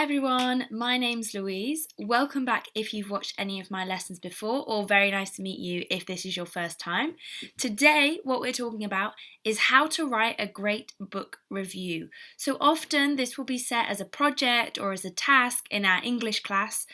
Hi everyone, my name's Louise. Welcome back if you've watched any of my lessons before, or very nice to meet you if this is your first time. Today, what we're talking about is how to write a great book review. So often this will be set as a project or as a task in our English class,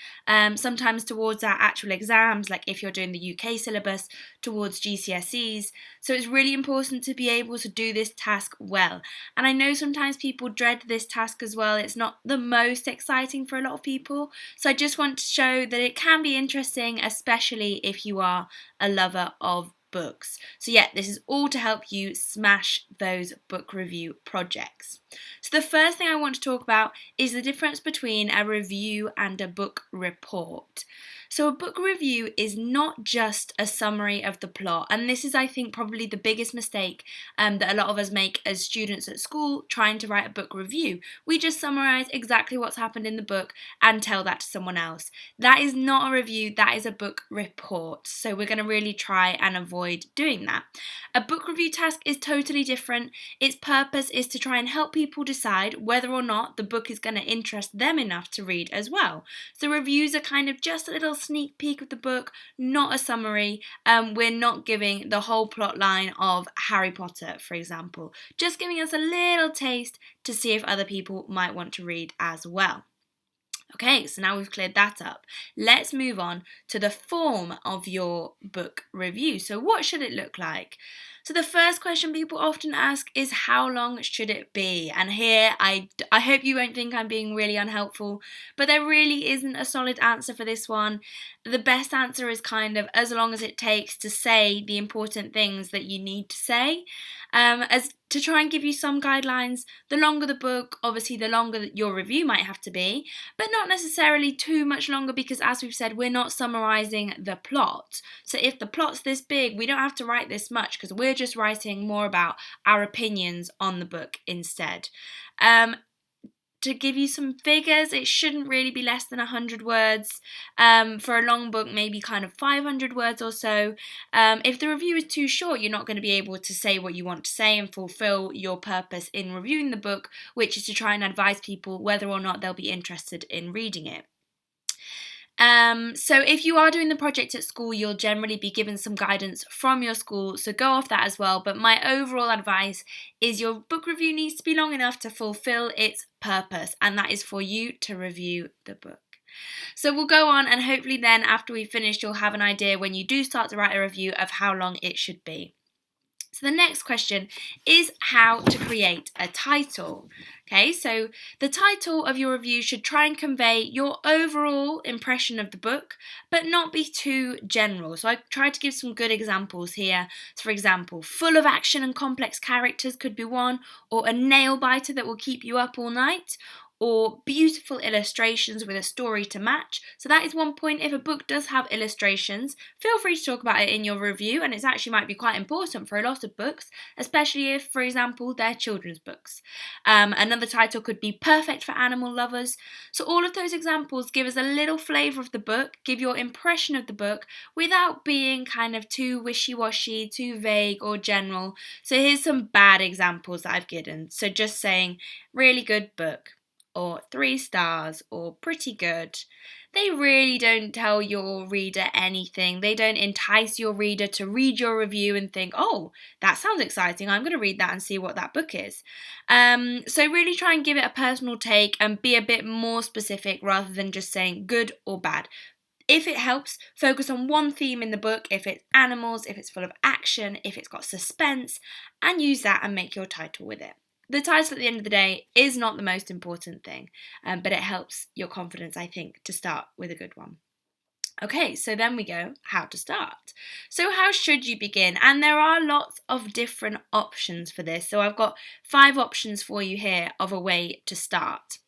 sometimes towards our actual exams, like if you're doing the UK syllabus, towards GCSEs. So it's really important to be able to do this task well. And I know sometimes people dread this task as well. It's not the most exciting for a lot of people. So I just want to show that it can be interesting, especially if you are a lover of books. So yeah, this is all to help you smash those book review projects. So the first thing I want to talk about is the difference between a review and a book report. So a book review is not just a summary of the plot, and this is, I think, probably the biggest mistake that a lot of us make as students at school trying to write a book review. We just summarise exactly what's happened in the book and tell that to someone else. That is not a review, that is a book report. So we're going to really try and avoid doing that. A book review task is totally different. Its purpose is to try and help people decide whether or not the book is going to interest them enough to read as well. So reviews are kind of just a little sneak peek of the book, not a summary. We're not giving the whole plot line of Harry Potter, for example, just giving us a little taste to see if other people might want to read as well. Okay, so now we've cleared that up. Let's move on to the form of your book review. So what should it look like? So the first question people often ask is how long should it be? And here I hope you won't think I'm being really unhelpful, but there really isn't a solid answer for this one. The best answer is kind of as long as it takes to say the important things that you need to say. As to try and give you some guidelines, the longer the book, obviously the longer that your review might have to be, but not necessarily too much longer because, as we've said, we're not summarising the plot. So if the plot's this big, we don't have to write this much because we're just writing more about our opinions on the book instead. To give you some figures, it shouldn't really be less than 100 words. For a long book, maybe kind of 500 words or so. If the review is too short, you're not going to be able to say what you want to say and fulfill your purpose in reviewing the book, which is to try and advise people whether or not they'll be interested in reading it. So if you are doing the project at school, you'll generally be given some guidance from your school, so go off that as well. But my overall advice is your book review needs to be long enough to fulfill its purpose, and that is for you to review the book. So we'll go on, and hopefully then after we've finished, you'll have an idea when you do start to write a review of how long it should be. So the next question is how to create a title. Okay, so the title of your review should try and convey your overall impression of the book, but not be too general. So I tried to give some good examples here. So for example, full of action and complex characters could be one, or a nail biter that will keep you up all night, or beautiful illustrations with a story to match. So that is one point. If a book does have illustrations, feel free to talk about it in your review, and it actually might be quite important for a lot of books, especially if, for example, they're children's books. Another title could be perfect for animal lovers. So all of those examples give us a little flavour of the book, give your impression of the book without being kind of too wishy-washy, too vague or general. So here's some bad examples that I've given. So just saying, really good book, or 3 stars, or pretty good. They really don't tell your reader anything. They don't entice your reader to read your review and think, oh, that sounds exciting, I'm going to read that and see what that book is. So really try and give it a personal take and be a bit more specific rather than just saying good or bad. If it helps, focus on one theme in the book, if it's animals, if it's full of action, if it's got suspense, and use that and make your title with it. The title at the end of the day is not the most important thing, but it helps your confidence, I think, to start with a good one. Okay, so then we go, how to start. So how should you begin? And there are lots of different options for this. So I've got 5 options for you here of a way to start.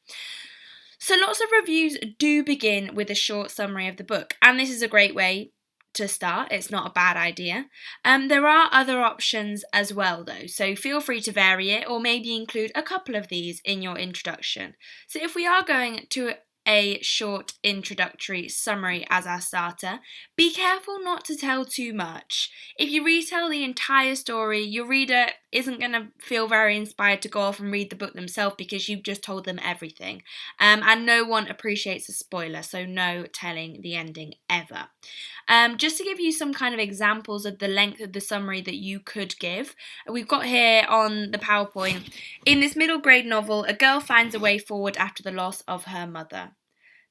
So lots of reviews do begin with a short summary of the book, and this is a great way to start. It's not a bad idea. There are other options as well though, so feel free to vary it or maybe include a couple of these in your introduction. So if we are going to a short introductory summary as our starter. Be careful not to tell too much. If you retell the entire story, your reader isn't going to feel very inspired to go off and read the book themselves because you've just told them everything. And no one appreciates a spoiler, so no telling the ending ever. Just to give you some kind of examples of the length of the summary that you could give, we've got here on the PowerPoint, in this middle grade novel, a girl finds a way forward after the loss of her mother.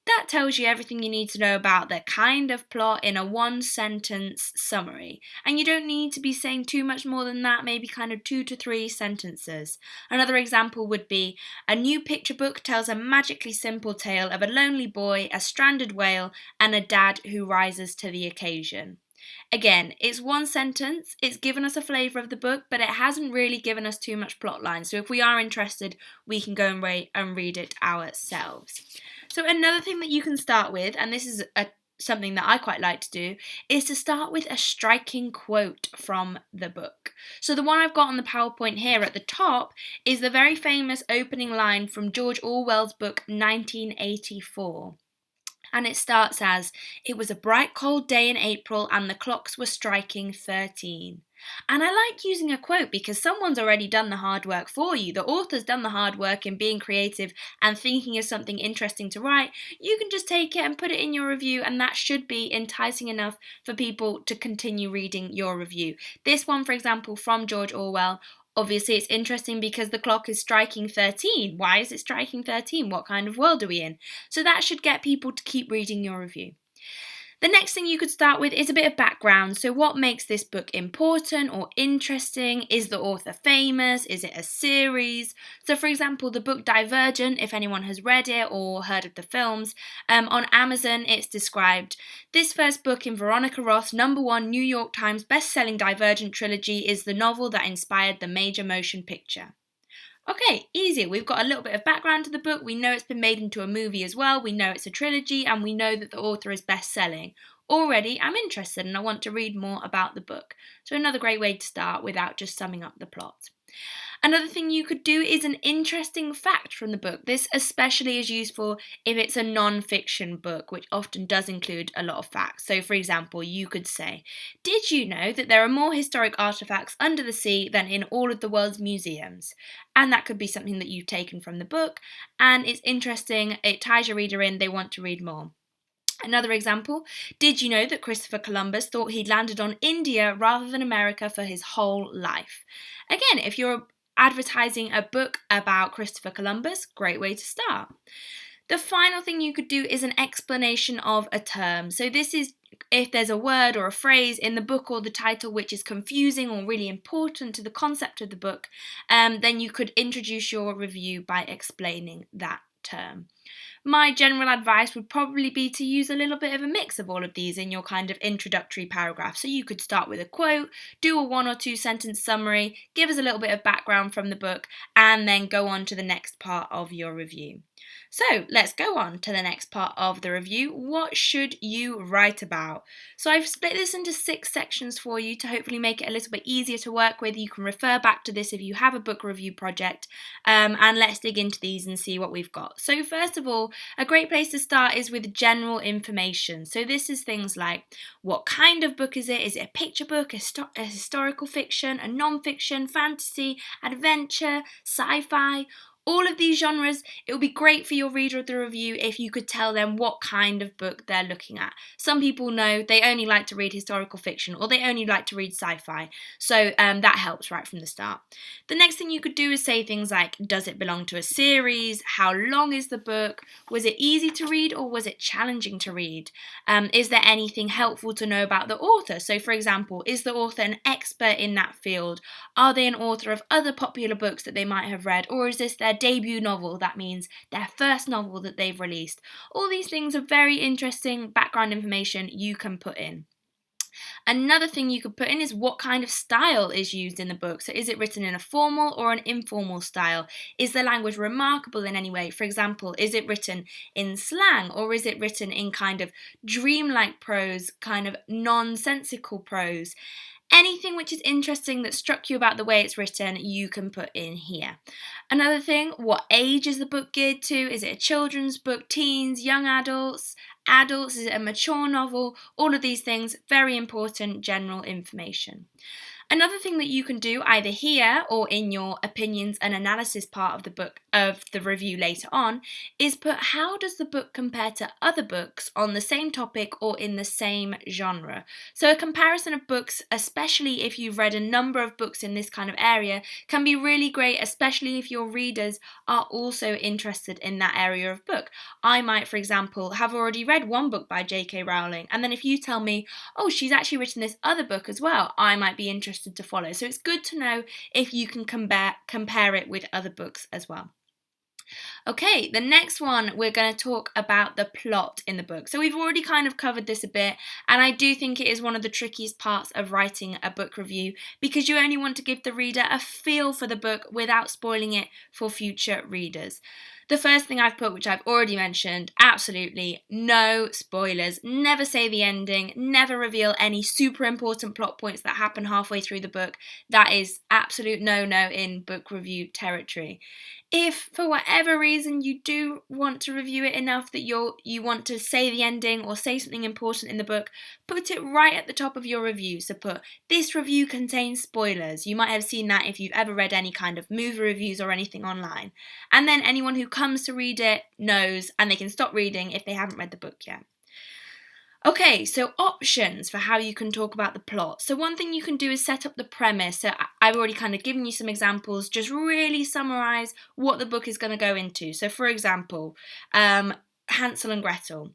That tells you everything you need to know about the kind of plot in a one-sentence summary. And you don't need to be saying too much more than that, maybe kind of 2 to 3 sentences. Another example would be, a new picture book tells a magically simple tale of a lonely boy, a stranded whale, and a dad who rises to the occasion. Again, it's one sentence, it's given us a flavour of the book, but it hasn't really given us too much plotline. So if we are interested, we can go and read it ourselves. So another thing that you can start with, and this is something that I quite like to do, is to start with a striking quote from the book. So the one I've got on the PowerPoint here at the top is the very famous opening line from George Orwell's book 1984. And it starts as, "It was a bright cold day in April and the clocks were striking 13. And I like using a quote because someone's already done the hard work for you. The author's done the hard work in being creative and thinking of something interesting to write. You can just take it and put it in your review, and that should be enticing enough for people to continue reading your review. This one, for example, from George Orwell, obviously it's interesting because the clock is striking 13. Why is it striking 13? What kind of world are we in? So that should get people to keep reading your review. The next thing you could start with is a bit of background. So what makes this book important or interesting? Is the author famous? Is it a series? So for example, the book Divergent, if anyone has read it or heard of the films, on Amazon it's described, this first book in Veronica Roth's #1 New York Times best-selling Divergent trilogy is the novel that inspired the major motion picture. Okay, easy. We've got a little bit of background to the book. We know it's been made into a movie as well. We know it's a trilogy, and we know that the author is best-selling. Already, I'm interested and I want to read more about the book. So another great way to start without just summing up the plot. Another thing you could do is an interesting fact from the book. This especially is useful if it's a non-fiction book, which often does include a lot of facts. So for example, you could say, did you know that there are more historic artifacts under the sea than in all of the world's museums? And that could be something that you've taken from the book, and it's interesting, it ties your reader in, they want to read more. Another example, did you know that Christopher Columbus thought he'd landed on India rather than America for his whole life? Again, if you're advertising a book about Christopher Columbus, great way to start. The final thing you could do is an explanation of a term. So this is if there's a word or a phrase in the book or the title which is confusing or really important to the concept of the book, then you could introduce your review by explaining that term. My general advice would probably be to use a little bit of a mix of all of these in your kind of introductory paragraph. So you could start with a quote, do a 1 or 2 sentence summary, give us a little bit of background from the book, and then go on to the next part of your review. So let's go on to the next part of the review. What should you write about? So I've split this into 6 sections for you to hopefully make it a little bit easier to work with. You can refer back to this if you have a book review project, and let's dig into these and see what we've got. So first of all, a great place to start is with general information. So this is things like, what kind of book is it? Is it a picture book, a historical fiction, a non-fiction, fantasy, adventure, sci-fi? All of these genres, it would be great for your reader of the review if you could tell them what kind of book they're looking at. Some people know they only like to read historical fiction or they only like to read sci-fi, so that helps right from the start. The next thing you could do is say things like, does it belong to a series? How long is the book? Was it easy to read or was it challenging to read? Is there anything helpful to know about the author? So for example, is the author an expert in that field? Are they an author of other popular books that they might have read, or is this their debut novel? That means their first novel that they've released. All these things are very interesting background information you can put in. Another thing you could put in is what kind of style is used in the book. So is it written in a formal or an informal style? Is the language remarkable in any way? For example, is it written in slang or is it written in kind of dreamlike prose, kind of nonsensical prose? Anything which is interesting that struck you about the way it's written, you can put in here. Another thing, what age is the book geared to? Is it a children's book, teens, young adults, adults? Is it a mature novel? All of these things, very important general information. Another thing that you can do either here or in your opinions and analysis part of the book of the review later on is put how does the book compare to other books on the same topic or in the same genre. So a comparison of books, especially if you've read a number of books in this kind of area, can be really great, especially if your readers are also interested in that area of book. I might, for example, have already read one book by J.K. Rowling, and then if you tell me, oh, she's actually written this other book as well, I might be interested to follow. So it's good to know if you can compare it with other books as well. Okay, the next one, we're going to talk about the plot in the book. So we've already kind of covered this a bit, and I do think it is one of the trickiest parts of writing a book review because you only want to give the reader a feel for the book without spoiling it for future readers. The first thing I've put, which I've already mentioned, absolutely no spoilers. Never say the ending, never reveal any super important plot points that happen halfway through the book. That is absolute no-no in book review territory. If, for whatever reason, you do want to review it enough that you want to say the ending or say something important in the book, put it right at the top of your review. So put, this review contains spoilers. You might have seen that if you've ever read any kind of movie reviews or anything online. And then anyone who comes to read it knows, and they can stop reading if they haven't read the book yet. Okay, so options for how you can talk about the plot. So one thing you can do is set up the premise. So I've already kind of given you some examples. Just really summarize what the book is going to go into. So for example, Hansel and Gretel.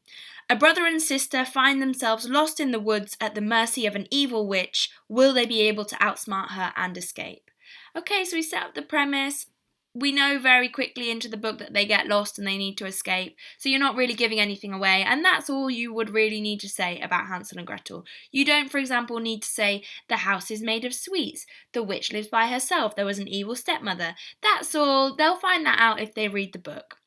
A brother and sister find themselves lost in the woods at the mercy of an evil witch. Will they be able to outsmart her and escape? Okay, so we set up the premise. We know very quickly into the book that they get lost and they need to escape, so you're not really giving anything away, and that's all you would really need to say about Hansel and Gretel. You don't, for example, need to say, the house is made of sweets, the witch lives by herself, there was an evil stepmother. That's all. They'll find that out if they read the book.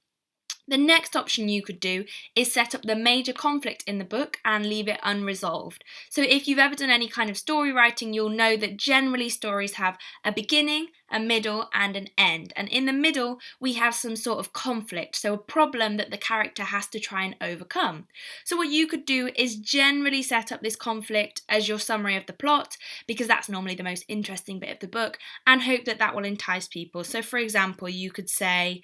The next option you could do is set up the major conflict in the book and leave it unresolved. So if you've ever done any kind of story writing, you'll know that generally stories have a beginning, a middle, and an end. And in the middle, we have some sort of conflict, so a problem that the character has to try and overcome. So what you could do is generally set up this conflict as your summary of the plot, because that's normally the most interesting bit of the book, and hope that that will entice people. So for example, you could say,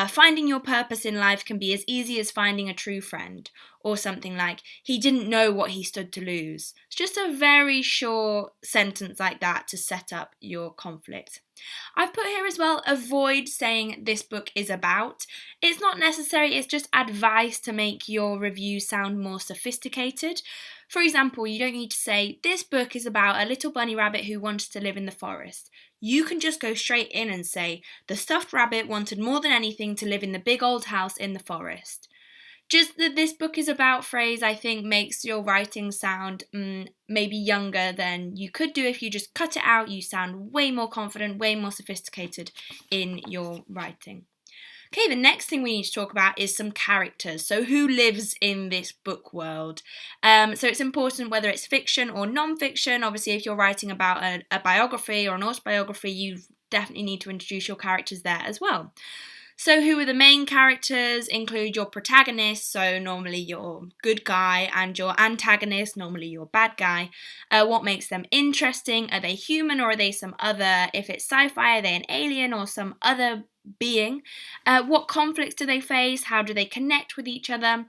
finding your purpose in life can be as easy as finding a true friend, or something like, he didn't know what he stood to lose. It's just a very short sentence like that to set up your conflict. I've put here as well, avoid saying this book is about. It's not necessary, it's just advice to make your review sound more sophisticated. For example, you don't need to say, this book is about a little bunny rabbit who wanted to live in the forest. You can just go straight in and say, the stuffed rabbit wanted more than anything to live in the big old house in the forest. Just that this book is about phrase, I think, makes your writing sound maybe younger than you could do if you just cut it out. You sound way more confident, way more sophisticated in your writing. Okay, the next thing we need to talk about is some characters. So who lives in this book world? So it's important whether it's fiction or non-fiction. Obviously, if you're writing about a biography or an autobiography, you definitely need to introduce your characters there as well. So who are the main characters? Include your protagonist, so normally your good guy, and your antagonist, normally your bad guy. What makes them interesting? Are they human or are they some other? If it's sci-fi, are they an alien or some other being? What conflicts do they face? How do they connect with each other?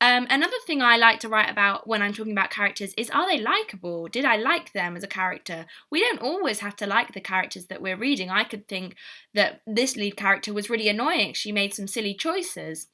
Another thing I like to write about when I'm talking about characters is, are they likeable? Did I like them as a character? We don't always have to like the characters that we're reading. I could think that this lead character was really annoying. She made some silly choices.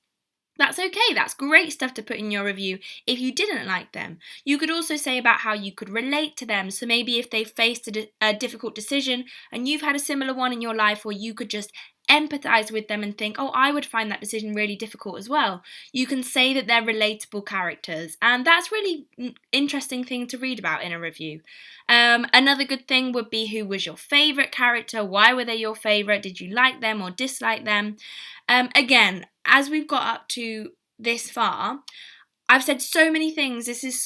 That's okay, that's great stuff to put in your review if you didn't like them. You could also say about how you could relate to them, so maybe if they faced a difficult decision and you've had a similar one in your life, or you could just empathise with them and think, oh, I would find that decision really difficult as well. You can say that they're relatable characters, and that's really interesting thing to read about in a review. Another good thing would be, who was your favourite character? Why were they your favourite? Did you like them or dislike them? Again, as we've got up to this far, I've said so many things. This is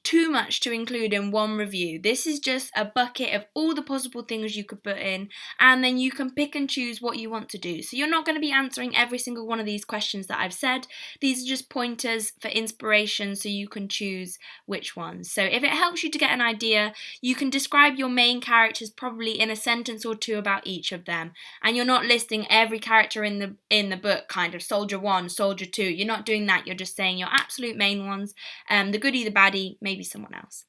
too much to include in one review. This is just a bucket of all the possible things you could put in, and then you can pick and choose what you want to do. So you're not going to be answering every single one of these questions that I've said. These are just pointers for inspiration so you can choose which ones. So if it helps you to get an idea, you can describe your main characters probably in a sentence or two about each of them. And you're not listing every character in the book, kind of soldier 1, soldier 2. You're not doing that. You're just saying your absolute main ones, the goodie, the baddie, maybe someone else.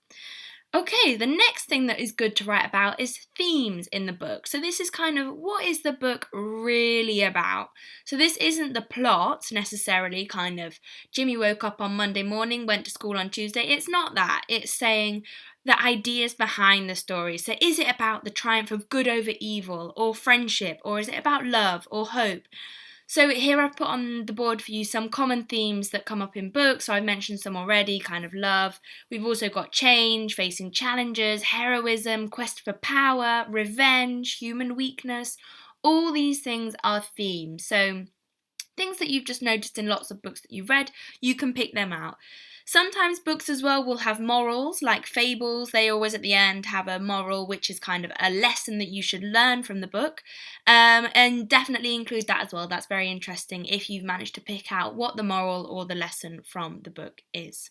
Okay, the next thing that is good to write about is themes in the book. So this is kind of, what is the book really about? So this isn't the plot necessarily, kind of Jimmy woke up on Monday morning, went to school on Tuesday. It's not that. It's saying the ideas behind the story. So is it about the triumph of good over evil, or friendship, or is it about love or hope? So here I've put on the board for you some common themes that come up in books. So I've mentioned some already, kind of love. We've also got change, facing challenges, heroism, quest for power, revenge, human weakness. All these things are themes. So things that you've just noticed in lots of books that you've read, you can pick them out. Sometimes books as well will have morals, like fables. They always at the end have a moral, which is kind of a lesson that you should learn from the book. And definitely include that as well. That's very interesting if you've managed to pick out what the moral or the lesson from the book is.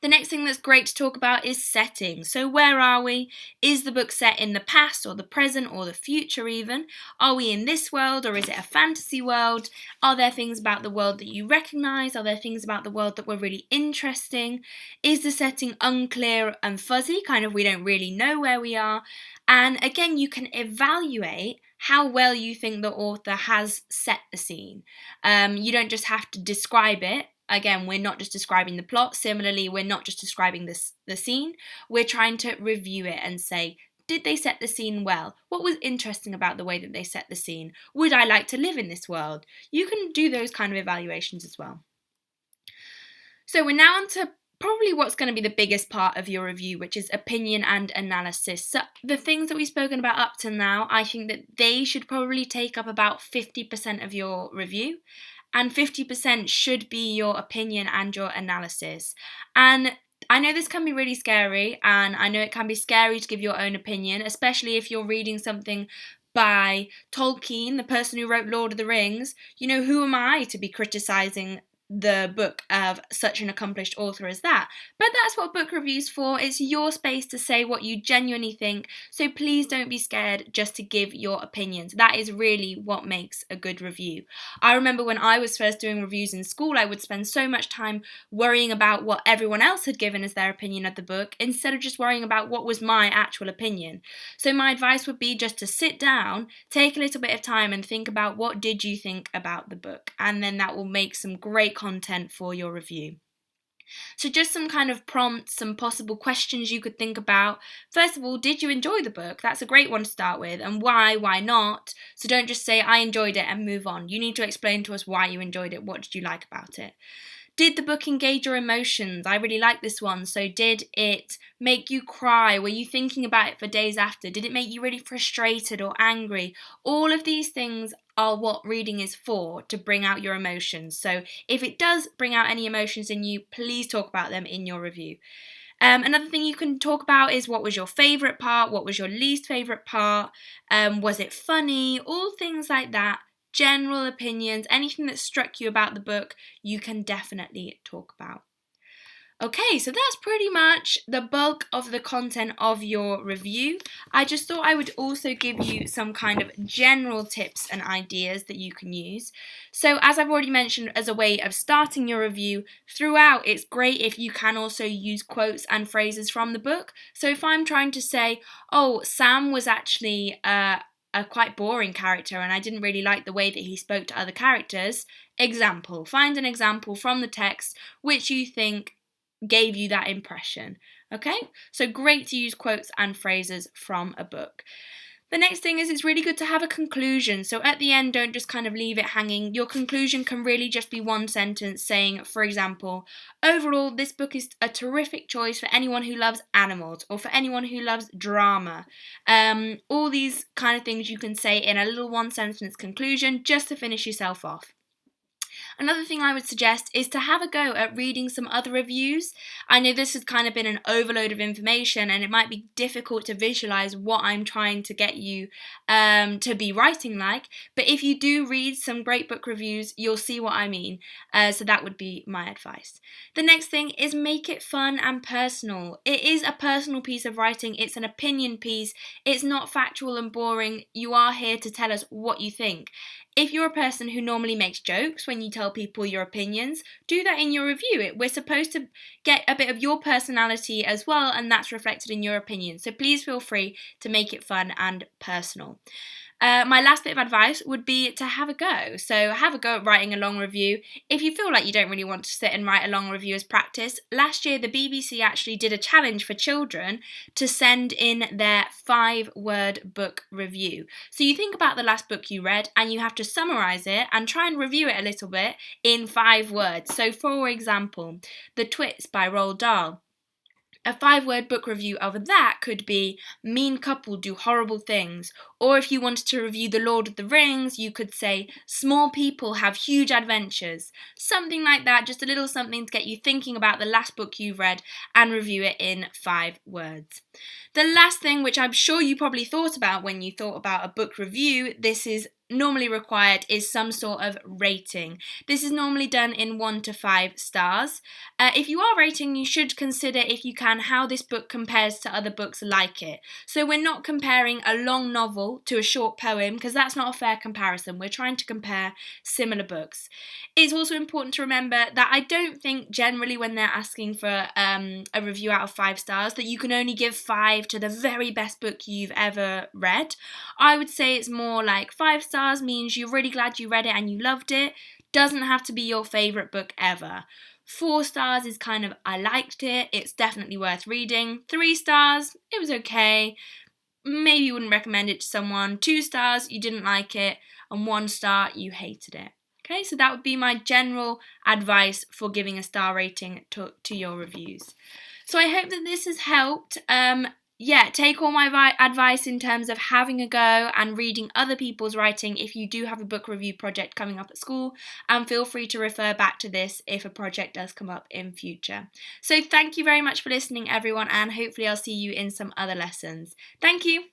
The next thing that's great to talk about is setting. So where are we? Is the book set in the past or the present or the future even? Are we in this world or is it a fantasy world? Are there things about the world that you recognise? Are there things about the world that were really interesting? Is the setting unclear and fuzzy? Kind of we don't really know where we are. And again, you can evaluate how well you think the author has set the scene. You don't just have to describe it. Again, we're not just describing the plot. Similarly, we're not just describing the scene. We're trying to review it and say, did they set the scene well? What was interesting about the way that they set the scene? Would I like to live in this world? You can do those kind of evaluations as well. So we're now on to probably what's going to be the biggest part of your review, which is opinion and analysis. So the things that we've spoken about up to now, I think that they should probably take up about 50% of your review. And 50% should be your opinion and your analysis. And I know this can be really scary, and I know it can be scary to give your own opinion, especially if you're reading something by Tolkien, the person who wrote Lord of the Rings. You know, who am I to be criticising the book of such an accomplished author as that? But that's what book review's for. It's your space to say what you genuinely think, so please don't be scared just to give your opinions. That is really what makes a good review. I remember when I was first doing reviews in school, I would spend so much time worrying about what everyone else had given as their opinion of the book instead of just worrying about what was my actual opinion. So my advice would be just to sit down, take a little bit of time and think about what did you think about the book, and then that will make some great content for your review. So just some kind of prompts, some possible questions you could think about. First of all, did you enjoy the book? That's a great one to start with. And why not? So don't just say, I enjoyed it and move on. You need to explain to us why you enjoyed it. What did you like about it? Did the book engage your emotions? I really like this one. So did it make you cry? Were you thinking about it for days after? Did it make you really frustrated or angry? All of these things are what reading is for, to bring out your emotions. So if it does bring out any emotions in you, please talk about them in your review. Another thing you can talk about is what was your favourite part? What was your least favourite part? Was it funny? All things like that. General opinions, anything that struck you about the book, you can definitely talk about. Okay, so that's pretty much the bulk of the content of your review. I just thought I would also give you some kind of general tips and ideas that you can use. So as I've already mentioned, as a way of starting your review, throughout it's great if you can also use quotes and phrases from the book. So if I'm trying to say, oh, Sam was actually a quite boring character and I didn't really like the way that he spoke to other characters. Example. Find an example from the text which you think gave you that impression. Okay? So great to use quotes and phrases from a book. The next thing is it's really good to have a conclusion. So at the end, don't just kind of leave it hanging. Your conclusion can really just be one sentence saying, for example, overall, this book is a terrific choice for anyone who loves animals or for anyone who loves drama. All these kind of things you can say in a little one sentence conclusion just to finish yourself off. Another thing I would suggest is to have a go at reading some other reviews. I know this has kind of been an overload of information and it might be difficult to visualize what I'm trying to get you to be writing like, but if you do read some great book reviews, you'll see what I mean. So that would be my advice. The next thing is make it fun and personal. It is a personal piece of writing, it's an opinion piece, it's not factual and boring. You are here to tell us what you think. If you're a person who normally makes jokes when you tell people your opinions, do that in your review. We're supposed to get a bit of your personality as well, and that's reflected in your opinion. So please feel free to make it fun and personal. My last bit of advice would be to have a go. So have a go at writing a long review. If you feel like you don't really want to sit and write a long review as practice, last year the BBC actually did a challenge for children to send in their 5-word book review. So you think about the last book you read and you have to summarise it and try and review it a little bit in 5 words. So for example, The Twits by Roald Dahl. A 5-word book review of that could be mean couple do horrible things. Or if you wanted to review The Lord of the Rings, you could say small people have huge adventures. Something like that, just a little something to get you thinking about the last book you've read and review it in 5 words. The last thing, which I'm sure you probably thought about when you thought about a book review, this is normally required, is some sort of rating. This is normally done in 1 to 5 stars. If you are rating, you should consider, if you can, how this book compares to other books like it. So we're not comparing a long novel to a short poem, because that's not a fair comparison. We're trying to compare similar books. It's also important to remember that I don't think generally when they're asking for a review out of 5 stars that you can only give 5 to the very best book you've ever read. I would say it's more like 5 stars means you're really glad you read it and you loved it. Doesn't have to be your favourite book ever. 4 stars is kind of, I liked it, it's definitely worth reading. 3 stars, it was okay, maybe you wouldn't recommend it to someone. 2 stars, you didn't like it. And 1 star, you hated it. Okay, so that would be my general advice for giving a star rating to your reviews. So I hope that this has helped. Take all my advice in terms of having a go and reading other people's writing if you do have a book review project coming up at school, and feel free to refer back to this if a project does come up in future. So thank you very much for listening, everyone, and hopefully I'll see you in some other lessons. Thank you.